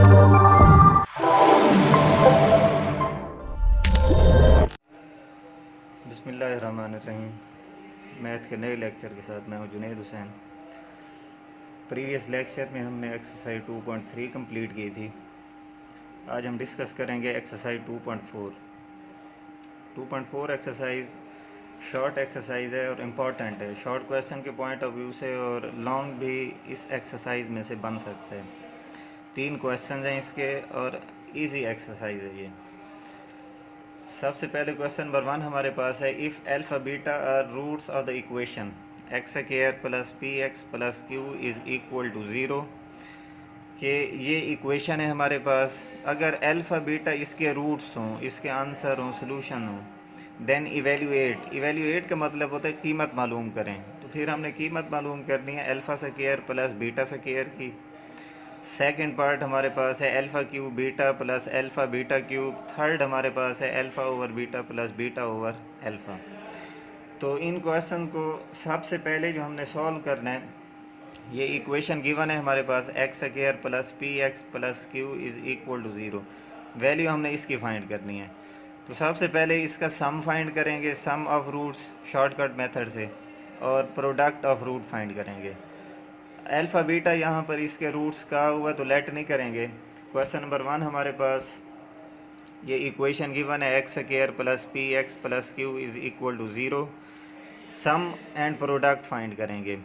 बिस्मिल्लाहिर्रहमानिर्रहीम। मैथ के नए लेक्चर के साथ मैं हूं जुनैद हुसैन। प्रीवियस लेक्चर में हमने एक्सरसाइज 2.3 कंप्लीट की थी। आज हम डिस्कस करेंगे एक्सरसाइज 2.4। 2.4 एक्सरसाइज शॉर्ट एक्सरसाइज है और इम्पॉर्टेंट है, शॉर्ट क्वेश्चन के पॉइंट ऑफ व्यू से, और लॉन्ग भी इस एक्सरसाइज में से बन सकते हैं। 3 क्वेश्चन हैं इसके और इजी एक्सरसाइज है ये। सबसे पहले क्वेश्चन नंबर 1 हमारे पास है, if alpha beta are roots of the equation x square plus p x plus q is equal to 0, कि ये इक्वेशन है हमारे पास। अगर अल्फा बीटा इसके रूट्स हों, इसके आंसर हों, सोल्यूशन हों, देन इवेल्यूएट का मतलब होता है कीमत मालूम करें। तो फिर हमने कीमत मालूम करनी है alpha square plus beta square की। सेकंड पार्ट हमारे पास है alpha cube beta plus alpha beta cube. Third हमारे पास है alpha over beta plus beta over alpha. तो इन क्वेश्चन को सबसे पहले जो हमने सॉल्व करना है, ये इक्वेशन गिवन है हमारे पास, x square plus p x plus q is equal to 0। Value हमने इसकी फाइंड करनी है। तो सबसे पहले इसका सम फाइंड करेंगे, सम ऑफ रूट्स शॉर्टकट मेथड से, और प्रोडक्ट ऑफ रूट फाइंड करेंगे। अल्फ़ा बीटा यहाँ पर इसके रूट्स का हुआ तो लेट नहीं करेंगे। क्वेश्चन नंबर 1 हमारे पास ये इक्वेशन गिवन है, x square plus p x plus q is equal to 0। Sum and product find करेंगे।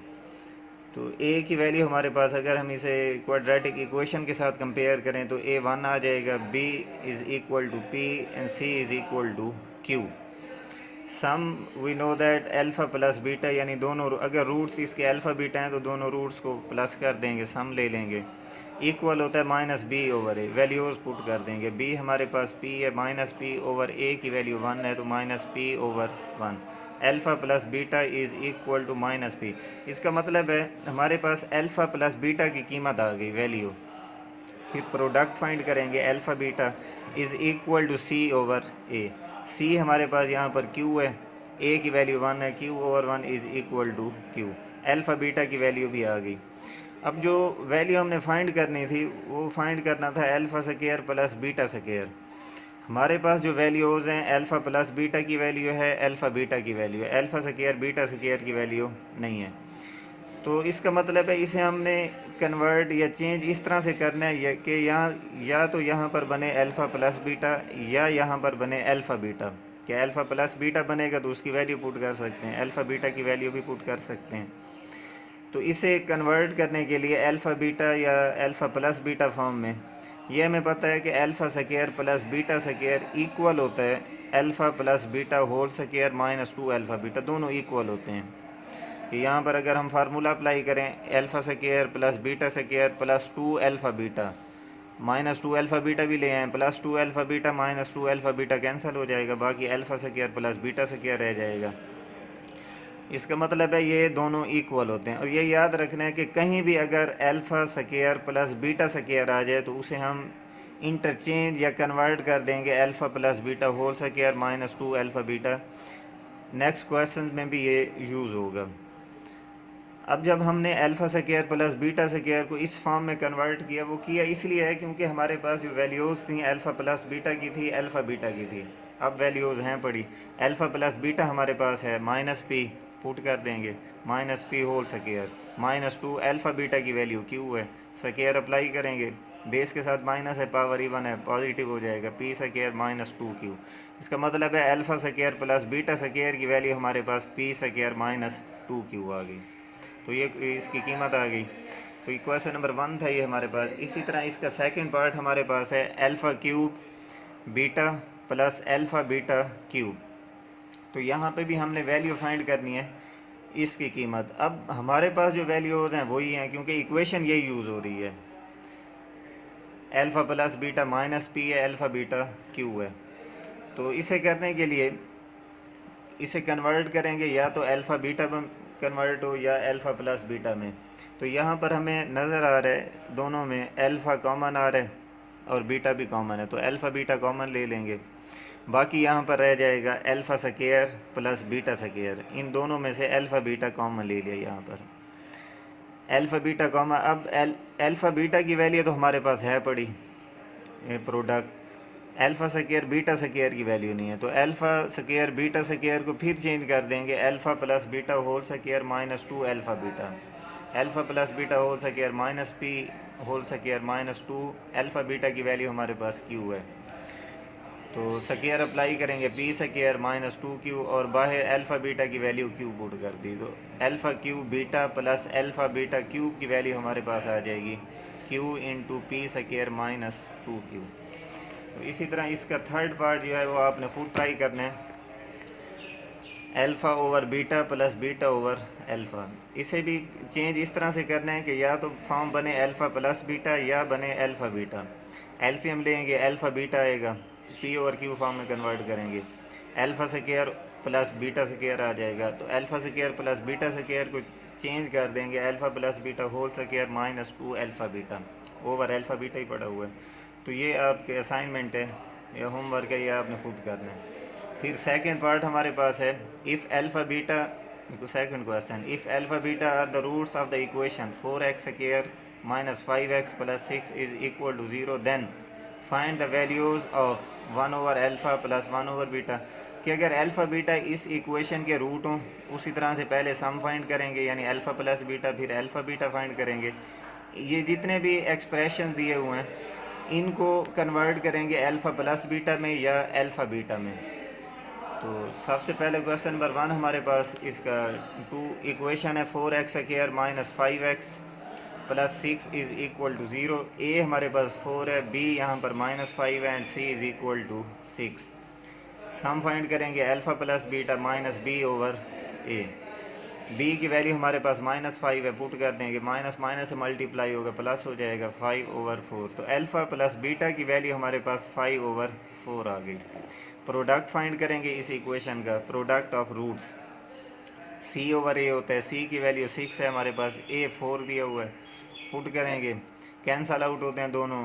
तो ए की वैल्यू हमारे पास, अगर हम इसे क्वाड्रेटिक इक्वेशन के साथ कंपेयर करें तो ए 1 आ जाएगा, b is equal to p and c is equal to q. Sum we know that alpha plus beta, यानी दोनों अगर रूट्स इसके अल्फ़ा बीटा हैं तो दोनों रूट्स को प्लस कर देंगे, सम ले लेंगे। इक्वल होता है minus b over a, values put कर देंगे। बी हमारे पास पी है, माइनस पी ओवर ए की वैल्यू 1 है तो minus p over 1। Alpha plus beta is equal to minus p. इसका मतलब है हमारे पास अल्फ़ा प्लस बीटा की कीमत आ गई, वैल्यू। फिर प्रोडक्ट फाइंड करेंगे, alpha beta is equal to c over a. C हमारे पास यहाँ पर क्यू है, ए की वैल्यू 1 है, q over 1 is equal to q. Alpha beta की वैल्यू भी आ गई। अब जो वैल्यू हमने फाइंड करनी थी वो फाइंड करना था alpha square plus beta square. हमारे पास जो वैल्यूज़ हैं, अल्फ़ा प्लस बीटा की वैल्यू है, अल्फ़ा बीटा की वैल्यू है, अल्फ़ा स्क्वायर बीटा स्क्वायर की वैल्यू नहीं है। तो इसका मतलब है इसे हमने कन्वर्ट या चेंज इस तरह से करना है कि यहाँ या तो यहाँ पर बने अल्फ़ा प्लस बीटा या यहाँ पर बने अल्फ़ा बीटा। क्या अल्फ़ा प्लस बीटा बनेगा तो उसकी वैल्यू पुट कर सकते हैं, अल्फ़ा बीटा की वैल्यू भी पुट कर सकते हैं। तो इसे कन्वर्ट करने के लिए अल्फ़ा बीटा या अल्फ़ा प्लस बीटा फॉर्म में, ये हमें पता है कि alpha square plus beta square equal होता है alpha plus beta whole square minus 2 alpha beta, दोनों इक्वल होते हैं। कि यहाँ पर अगर हम फार्मूला अप्लाई करें, alpha square plus beta square plus 2 alpha beta minus 2 alpha beta भी ले आए, plus 2 alpha beta minus 2 alpha beta cancel हो जाएगा, बाकी alpha square plus beta square रह जाएगा। इसका मतलब है ये दोनों इक्वल होते हैं। और ये याद रखना है कि कहीं भी अगर alpha square plus beta square आ जाए तो उसे हम इंटरचेंज या कन्वर्ट कर देंगे alpha plus beta whole square minus 2 alpha beta. Next question में भी ये यूज़ होगा। अब जब हमने alpha square plus beta square को इस फॉर्म में कन्वर्ट किया, वो किया इसलिए है क्योंकि हमारे पास जो वैल्यूज़ थी अल्फ़ा प्लस बीटा की थी, अल्फ़ा बीटा की थी। अब वैल्यूज़ हैं पड़ी, अल्फ़ा प्लस बीटा हमारे पास है माइनस पी, पुट कर देंगे, minus p whole square minus 2 alpha beta की वैल्यू क्यू है, स्क्वायर अप्लाई करेंगे, बेस के साथ माइनस है, पावर इवन है, पॉजिटिव हो जाएगा, पी स्क्वायर माइनस 2 क्यू। इसका मतलब है alpha square plus beta square की वैल्यू हमारे पास पी स्क्वायर माइनस 2 क्यू आ गई। तो ये इसकी कीमत आ गई। तो ये क्वेश्चन नंबर 1 था ये हमारे पास। इसी तरह इसका सेकंड पार्ट हमारे पास है alpha cube beta plus alpha beta cube. तो यहाँ पे भी हमने वैल्यू फाइंड करनी है, इसकी कीमत। अब हमारे पास जो वैल्यूज़ हैं वही हैं क्योंकि इक्वेशन यही यूज़ हो रही है, alpha plus beta minus P है, अल्फ़ा बीटा क्यू है। तो इसे करने के लिए इसे कन्वर्ट करेंगे, या तो अल्फ़ा बीटा में कन्वर्ट हो या अल्फ़ा प्लस बीटा में। तो यहाँ पर हमें नज़र आ रहा है दोनों में अल्फ़ा कॉमन आ रहा है और बीटा भी कॉमन है, तो अल्फ़ा बीटा कॉमन ले लेंगे। बाकी यहाँ पर रह जाएगा alpha square plus beta square, इन दोनों में से अल्फ़ा बीटा कॉमन ले लिया यहाँ पर, अल्फ़ा बीटा कॉमन। अब अल्फ़ा बीटा की वैल्यू तो हमारे पास है पड़ी, product alpha square beta square की वैल्यू नहीं है, तो अल्फ़ा स्क्वायर बीटा स्क्वायर को फिर चेंज कर देंगे alpha plus beta whole square minus 2 alpha beta, alpha plus beta whole square minus p whole square minus 2 alpha beta की value हमारे पास क्यू है। तो स्क्वायर अप्लाई करेंगे पी स्क्वायर माइनस 2 क्यू और बाहर अल्फ़ा बीटा की वैल्यू क्यू पुट कर दी, तो alpha q beta plus alpha beta cube की वैल्यू हमारे पास आ जाएगी q into p square minus 2 Q. तो इसी तरह इसका थर्ड पार्ट जो है वो आपने खुद ट्राई करना है, alpha over beta plus beta over alpha. इसे भी चेंज इस तरह से करना है कि या तो फॉर्म बने अल्फ़ा प्लस बीटा या बने अल्फ़ा बीटा। एलसीएम लेंगे अल्फ़ा बीटा आएगा, पी ओवर क्यू फॉर्म में कन्वर्ट करेंगे, alpha square plus beta square आ जाएगा, तो alpha square plus beta square को चेंज कर देंगे alpha plus beta whole square minus 2 alpha beta over alpha beta ही पड़ा हुआ है। तो ये आपके असाइनमेंट है या होमवर्क है, ये आपने खुद करना है। फिर सेकंड पार्ट हमारे पास है if alpha beta, second question, if alpha beta are the roots of the equation 4x square minus 5x plus 6 is equal to 0 then find the values of 1 over alpha plus 1 over beta. कि अगर alpha beta इस equation के root हों, उसी तरह से पहले sum find करेंगे यानी अल्फ़ा प्लस बीटा, फिर अल्फ़ा बीटा फाइंड करेंगे। ये जितने भी एक्सप्रेशन दिए हुए हैं इनको कन्वर्ट करेंगे अल्फ़ा प्लस बीटा में या अल्फ़ा बीटा में। तो सबसे पहले क्वेश्चन नंबर 1 हमारे पास इसका इक्वेशन है 4x square minus 5x plus 6 is equal to 0। A हमारे पास 4 है, बी यहाँ पर माइनस 5 है and c is equal to 6। Sum find करेंगे alpha plus beta minus b over a. B की वैल्यू हमारे पास माइनस 5 है, पुट कर देंगे, माइनस माइनस से मल्टीप्लाई होगा प्लस हो जाएगा 5 ओवर 4। तो अल्फ़ा प्लस बीटा की वैल्यू हमारे पास 5 ओवर 4 आ गई। प्रोडक्ट फाइंड करेंगे इस इक्वेशन का, product of roots c over a होता है, सी की वैल्यू 6 है हमारे पास, ए 4 दिया हुआ है, पुट करेंगे, कैंसल आउट होते हैं दोनों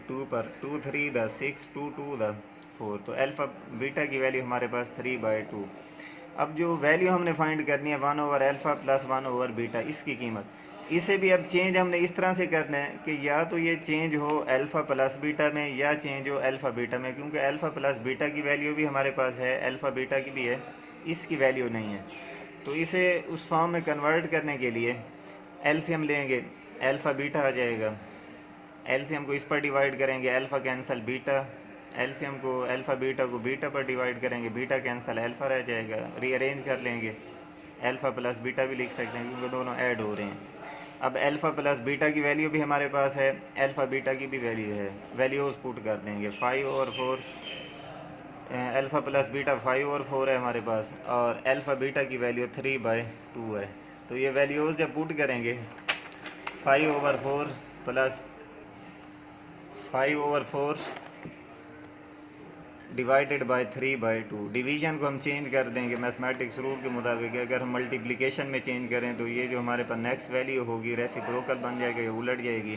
2 पर, 2 3 द 6 2 2 द 4। तो अल्फ़ा बीटा की वैल्यू हमारे पास 3/2। अब जो वैल्यू हमने फाइंड करनी है 1 over alpha plus 1 over beta, इसकी कीमत, इसे भी अब चेंज हमने इस तरह से करना है कि या तो ये चेंज हो अल्फ़ा प्लस बीटा में या चेंज हो अल्फ़ा बीटा में, क्योंकि अल्फ़ा प्लस बीटा की वैल्यू भी हमारे पास है, अल्फ़ा बीटा की भी है, इसकी वैल्यू नहीं है। तो इसे उस फॉर्म में कन्वर्ट करने के लिए एलसीएम लेंगे, अल्फ़ा बीटा आ जाएगा, एलसीएम को इस पर डिवाइड करेंगे, अल्फ़ा कैंसल बीटा, एलसीएम को अल्फ़ा बीटा को बीटा पर डिवाइड करेंगे, बीटा कैंसल अल्फ़ा रह जाएगा, रीअरेंज कर लेंगे, अल्फ़ा प्लस बीटा भी लिख सकते हैं क्योंकि दोनों ऐड हो रहे हैं। अब अल्फ़ा प्लस बीटा की वैल्यू भी हमारे पास है, अल्फ़ा बीटा की भी वैल्यू है, वैल्यूज़ पुट कर देंगे 5 over 4, alpha plus beta 5 over 4 है हमारे पास और अल्फ़ा बीटा की वैल्यू 3/2 है। तो ये वैल्यूज़ जब पुट करेंगे 5 over 4 plus 5 over 4 divided by 3/2, division को हम चेंज कर देंगे मैथमेटिक्स रूल के मुताबिक। अगर हम मल्टीप्लिकेशन में चेंज करें तो ये जो हमारे पास नेक्स्ट वैल्यू होगी रेसिप्रोकल बन जाएगा, ये उलट जाएगी,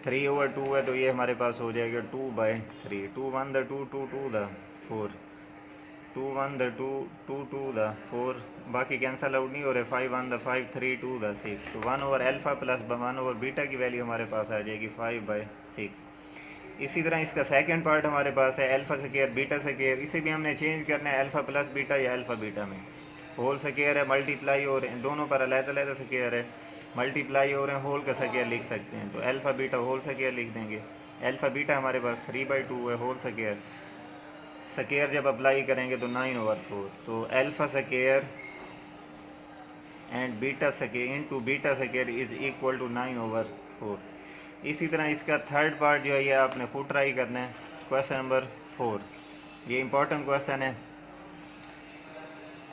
3 ओवर 2 है तो ये हमारे पास हो जाएगा 2/3, 2 1 द 2 2 2 द 4, 2 1 द 2 2 2 द 4, बाकी कैंसल आउट नहीं हो रहे, 5 1 द 5 3 2 द 6। तो 1 over alpha plus 1 over beta की वैल्यू हमारे पास आ जाएगी 5/6। इसी तरह इसका सेकंड पार्ट हमारे पास है अल्फ़ा स्क्वायर बीटा स्क्वायर, इसे भी हमने चेंज करना है अल्फ़ा प्लस बीटा या अल्फ़ा बीटा में। होल स्क्वायर है, मल्टीप्लाई हो रहे हैं, दोनों पर अलग-अलग स्क्वायर है, मल्टीप्लाई हो रहे हैं, होल का स्क्वायर लिख सकते हैं, तो अल्फ़ा बीटा होल स्क्वायर लिख देंगे। अल्फ़ा बीटा हमारे पास 3/2 है, होल स्क्वायर, स्क्वायर जब अप्लाई करेंगे तो 9 ओवर 4, तो alpha square and beta square into beta square is equal to 9 over 4। इसी तरह इसका थर्ड पार्ट जो है ये आपने खुद ट्राई करना है, क्वेश्चन नंबर 4, ये इंपॉर्टेंट क्वेश्चन है,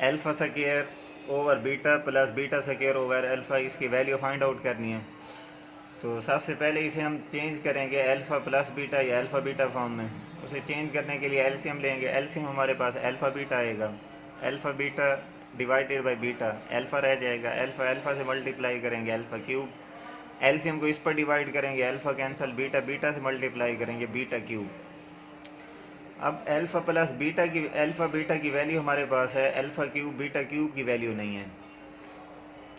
alpha square over beta plus beta square over alpha, इसकी वैल्यू फाइंड आउट करनी है। तो सबसे पहले इसे हम चेंज करेंगे अल्फ़ा प्लस बीटा या अल्फ़ा बीटा फॉर्म में। उसे चेंज करने के लिए एलसीएम लेंगे, एलसीएम हमारे पास अल्फ़ा बीटा आएगा, alpha beta divided by beta, alpha रह जाएगा, अल्फ़ा अल्फ़ा से मल्टीप्लाई करेंगे अल्फ़ा क्यूब, एलसीएम को इस पर डिवाइड करेंगे, अल्फ़ा कैंसल बीटा, बीटा से मल्टीप्लाई करेंगे बीटा क्यूब। अब अल्फ़ा प्लस बीटा की अल्फ़ा बीटा की वैल्यू हमारे पास है, अल्फ़ा क्यूब बीटा क्यूब की वैल्यू नहीं है,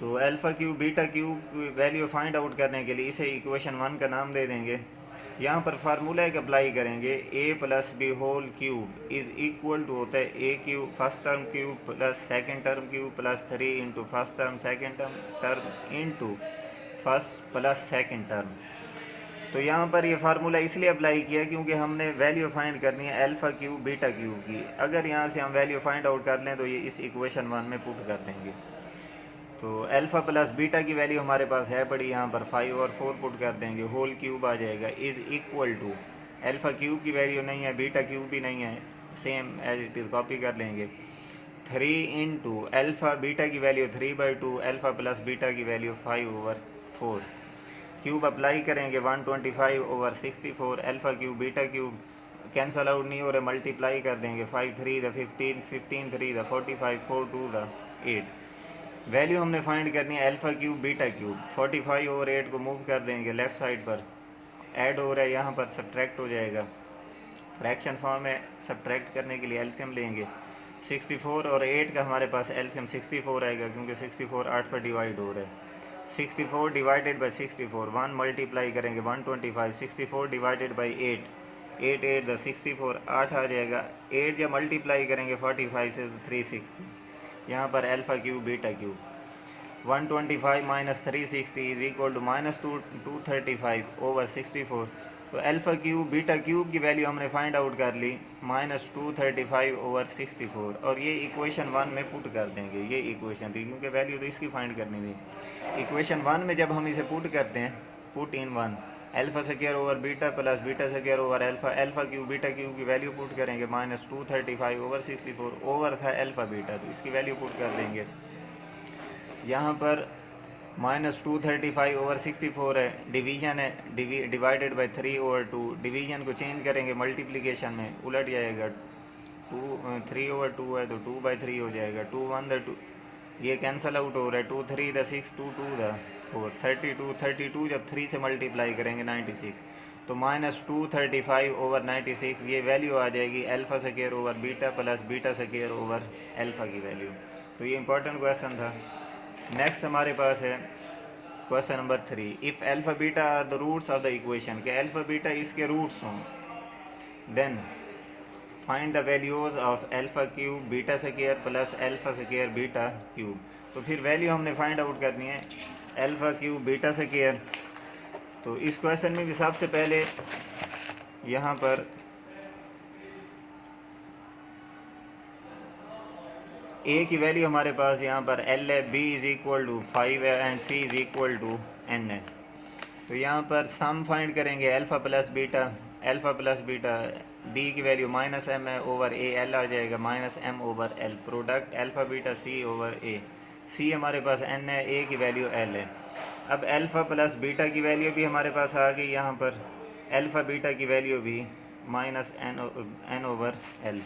तो अल्फ़ा क्यूब बीटा क्यूब की वैल्यू फाइंड आउट करने के लिए इसे इक्वेशन 1 का नाम दे देंगे, यहाँ पर फार्मूला एक अप्लाई करेंगे, a plus B whole cube is equal to होता है a cube first term cube plus second term cube plus 3 into first term second term into first plus second term. तो यहाँ पर ये फार्मूला इसलिए apply किया क्योंकि हमने वैल्यू फाइंड करनी है अल्फ़ा क्यूब बीटा क्यूब की। अगर यहाँ से हम वैल्यू फाइंड आउट कर लें तो ये इस इक्वेशन 1 में पुट कर देंगे। तो अल्फ़ा प्लस बीटा की वैल्यू हमारे पास है पड़ी, यहाँ पर 5 और 4 पुट कर देंगे, होल क्यूब आ जाएगा is equal to alpha cube की वैल्यू नहीं है, बीटा क्यूब भी नहीं है, same as it is copy कर लेंगे, 3 इंटू अल्फ़ा बीटा की वैल्यू 3/2 अल्फ़ा प्लस बीटा की वैल्यू 5/4 क्यूब अप्लाई करेंगे 125 over 64 alpha cube beta cube cancel out नहीं हो रहा, मल्टीप्लाई कर देंगे 5 3 द 15 15 3 द 45 4 2 द 8। वैल्यू हमने फाइंड करनी है alpha cube beta cube, 45 over 8 को मूव कर देंगे लेफ़्ट साइड पर, ऐड हो रहा है यहाँ पर सब्ट्रैक्ट हो जाएगा, फ्रैक्शन फॉर्म में सब्ट्रैक्ट करने के लिए एलसीएम लेंगे, 64 और 8 का हमारे पास एलसीएम 64 आएगा क्योंकि 64 8 पर डिवाइड हो रहा है, 64 डिवाइडेड बाई 64 1 मल्टीप्लाई करेंगे 125 64 डिवाइडेड बाई 8 8 8 द 64 8 आ जाएगा, 8 जब मल्टीप्लाई करेंगे 45 से तो 360, यहाँ पर alpha cube beta cube 125 minus 360 is equal to minus 235 over 64। तो अल्फ़ा क्यूब बीटा क्यूब की वैल्यू हमने फाइंड आउट कर ली माइनस 235 ओवर 64 और ये इक्वेशन 1 में पुट कर देंगे। ये इक्वेशन थी क्योंकि वैल्यू तो इसकी फाइंड करनी थी। इक्वेशन 1 में जब हम इसे पुट करते हैं, put in 1 alpha square over beta plus beta square over alpha, alpha cube beta cube की वैल्यू पुट करेंगे माइनस 235 ओवर 64 ओवर था अल्फ़ा बीटा, तो इसकी वैल्यू पुट कर देंगे। यहाँ पर माइनस 235 ओवर 64 है, डिवीजन है, डिवाइडेड बाई 3 ओवर 2, डिवीजन को चेंज करेंगे मल्टीप्लिकेशन में, उलट जाएगा, 3 ओवर 2 है तो 2/3 हो जाएगा, 2 1 द 2 ये कैंसल आउट हो रहा है, 2 3 द 6 2 2 द 4 32 जब 3 से मल्टीप्लाई करेंगे 96, तो माइनस 235 ओवर 96 ये वैल्यू आ जाएगी alpha square over beta plus beta square over alpha की वैल्यू। तो ये इंपॉर्टेंट क्वेश्चन था। नेक्स्ट हमारे पास है question number 3, if alpha beta are the roots of the equation, के अल्फ़ा बीटा इसके रूट्स हों, then find the values of alpha cube beta square plus alpha square beta cube. तो फिर value हमने फाइंड आउट करनी है alpha cube beta square. तो इस क्वेश्चन में भी सबसे पहले यहाँ पर ए की वैल्यू हमारे पास यहाँ पर एल है, बी इज़ इक्वल टू 5 है and c is equal to n है। तो यहाँ पर सम फाइंड करेंगे अल्फ़ा प्लस बीटा, बी की वैल्यू माइनस एम है ओवर ए, एल आ जाएगा minus M over l, product alpha beta c over a, c हमारे पास एन है, ए की वैल्यू एल है। अब अल्फ़ा प्लस बीटा की वैल्यू भी हमारे पास आ गई, यहाँ पर अल्फ़ा बीटा की वैल्यू भी माइनस एन ओवर एल।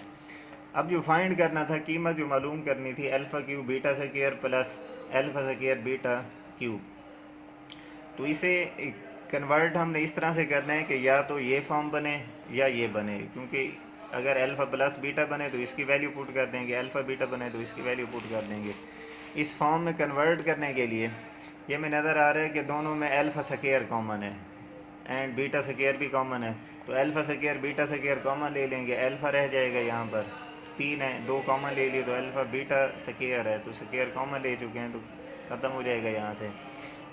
अब जो फाइंड करना था, कीमत जो मालूम करनी थी alpha cube beta square plus alpha square beta cube, तो इसे कन्वर्ट हमने इस तरह से करना है कि या तो ये फॉर्म बने या ये बने, क्योंकि अगर अल्फ़ा प्लस बीटा बने तो इसकी वैल्यू पुट कर देंगे, अल्फ़ा बीटा बने तो इसकी वैल्यू पुट कर देंगे। इस फॉर्म में कन्वर्ट करने के लिए ये में नज़र आ रहा है कि दोनों में अल्फ़ा स्क्वायर कॉमन है एंड बीटा स्क्वायर भी कॉमन है, तो alpha square beta square common ले लेंगे, अल्फ़ा रह जाएगा, यहाँ पर 3 है, 2 कॉमन ले लिए तो अल्फ़ा बीटा स्क्वायर है, तो स्क्वायर कॉमन ले चुके हैं तो ख़त्म हो जाएगा यहाँ से,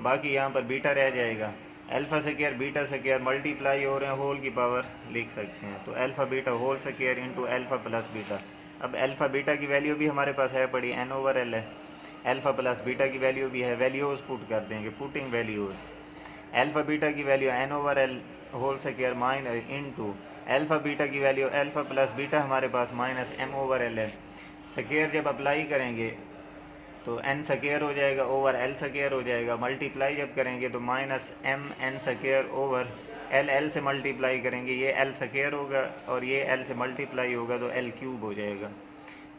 बाकी यहाँ पर बीटा रह जाएगा। Alpha square beta square multiply हो रहे हैं, होल की पावर लिख सकते हैं, तो alpha beta whole square into alpha plus beta. अब अल्फ़ा बीटा की वैल्यू भी हमारे पास है पड़ी, एन ओवर एल है, अल्फ़ा प्लस बीटा की वैल्यू भी है, वैल्यूज़ पुट कर देंगे, पुटिंग वैल्यूज़, अल्फ़ा बीटा की value N over L whole square minus into alpha beta की वैल्यू अल्फ़ा प्लस बीटा हमारे पास माइनस एम ओवर एल है, स्क्वायर जब अप्लाई करेंगे तो एन स्क्वायर हो जाएगा ओवर एल स्क्वायर हो जाएगा, मल्टीप्लाई जब करेंगे तो minus M N square over L, L से मल्टीप्लाई करेंगे ये एल स्क्वायर होगा और ये एल से मल्टीप्लाई होगा तो एल क्यूब हो जाएगा।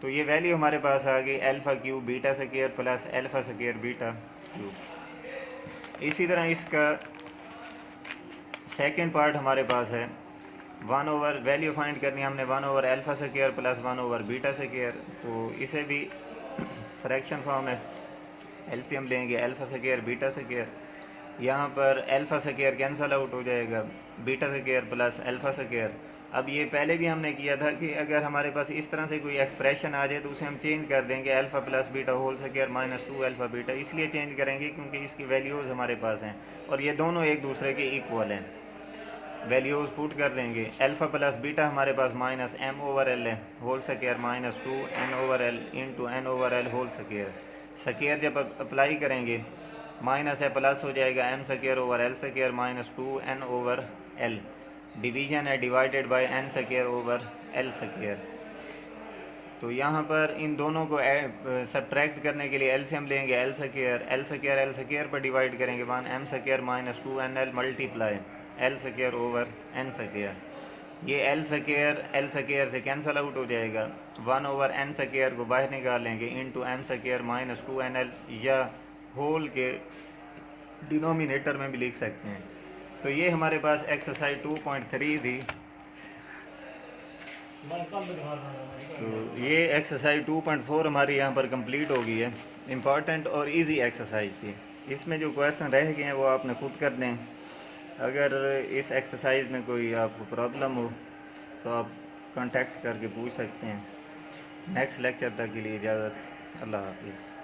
तो ये वैल्यू हमारे पास आ गई alpha cube beta square plus alpha square beta cube. इसी तरह इसका सेकंड पार्ट हमारे पास है 1 ओवर, वैल्यू फाइंड करनी है हमने 1 over alpha square plus 1 over beta square, तो इसे भी फ्रैक्शन फॉर्म है, एलसीएम लेंगे अल्फ़ा स्क्वायर बीटा स्क्वायर, यहाँ पर अल्फ़ा स्क्वायर कैंसल आउट हो जाएगा, beta square plus alpha square. अब ये पहले भी हमने किया था कि अगर हमारे पास इस तरह से कोई एक्सप्रेशन आ जाए तो उसे हम चेंज कर देंगे, alpha plus beta whole square minus 2 alpha beta. इसलिए चेंज करेंगे क्योंकि इसकी वैल्यूज़ हमारे पास हैं और ये दोनों एक दूसरे के इक्वल हैं। वैल्यूज़ पुट कर देंगे, अल्फ़ा प्लस बीटा हमारे पास माइनस एम ओवर एल है whole square minus 2 n over l into n over L whole square. Square जब अप्लाई करेंगे माइनस है प्लस हो जाएगा m square over l square minus 2 n over l. Division है divided by n square over l square. तो यहाँ पर इन दोनों को सब्ट्रैक्ट करने के लिए एलसीएम लेंगे, एल स्क्वायर पर डिवाइड करेंगे 1 M square minus 2 N L multiply L square over N square. ये एल स्क्वायर से कैंसल आउट हो जाएगा, 1 ओवर एन स्क्वायर को बाहर निकाल लेंगे into M square minus 2 N L, या होल के डिनोमिनेटर में भी लिख सकते हैं। तो ये हमारे पास एक्सरसाइज 2.3 थी। तो ये एक्सरसाइज 2.4 हमारी यहाँ पर कंप्लीट हो गई है। इम्पॉर्टेंट और इजी एक्सरसाइज थी। इसमें जो क्वेश्चन रह गए हैं वो आपने खुद कर दें। अगर इस एक्सरसाइज में कोई आपको प्रॉब्लम हो तो आप कांटेक्ट करके पूछ सकते हैं। नेक्स्ट लेक्चर तक के लिए इजाज़त, अल्लाह हाफिज़।